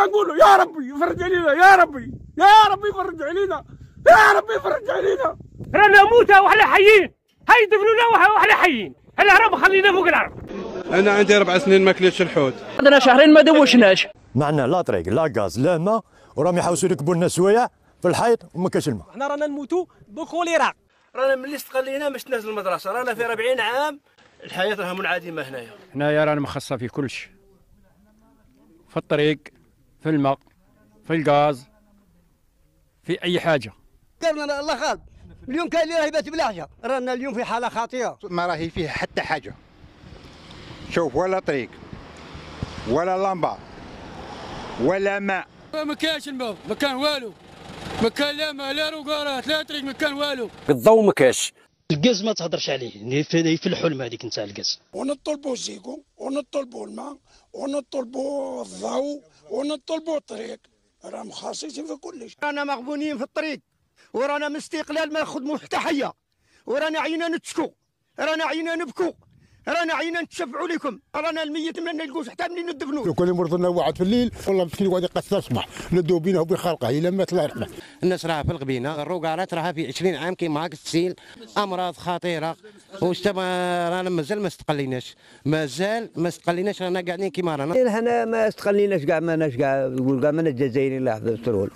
نقولوا يا ربي يفرج علينا، يا ربي يا ربي يفرج علينا، يا ربي يفرج علينا. رانا موتى واحنا حيين، هاي دفنونا واحنا حيين، العرب خلينا فوق العرب. انا عندي 4 سنين ما كليتش الحوت، عندنا شهرين ما دوشناش. ما عندنا لا طريق لا غاز لا ماء، وراهم يحوسوا يركبوا لنا سوايع في الحيط وما كاش الماء. احنا رانا نموتوا بالكوليرا. رانا ملي استقلينا ما شفناش المدرسه، رانا في 40 عام الحياه راها منعدمه هنايا. هنايا رانا مخصصه في كلش، في الطريق، في الماء، في الغاز، في اي حاجه. قالنا الله غالب اليوم كاين اللي راه يبات بالعشاء، رانا اليوم في حاله خطيره. ما راهي فيه حتى حاجه، شوف ولا طريق ولا لمبه ولا ماء. ما كانش الماء، ما كان والو، ما كان لا ماء لا روقارات لا طريق، ما كان والو. الضوء ما كاش. الغاز ما تهضرش عليه، في الحلم هذيك نتاع الغاز. ونطلبوا الزيكو ونطلبوا الماء ونطلبوا الضوء ونطلبوا الطريق، راه مخصصين في كل شيء. رانا مغبونين في الطريق، ورانا من استقلال ما نخدموا حتى حيه، ورانا عينا نتشكو، رانا عينا نبكو، رانا عينا نتشفعوا لكم، رانا الميت ما نلقوش حتى منين ندفنوه. كل مرضنا واحد في الليل والله مسكين واحد يقص الصباح ندو بينه وبين خلقه الى مات الله يرحمه. الناس راها في الغبينه، الروقارات راها في 20 عام كيما هاك تسيل، امراض خطيره، رانا مازال ما استقليناش، مازال ما استقليناش، رانا قاعدين كيما رانا. هنا ما استقليناش كاع، ماناش كاع نقول كاع مانا الجزائريين لا حفظ السرول.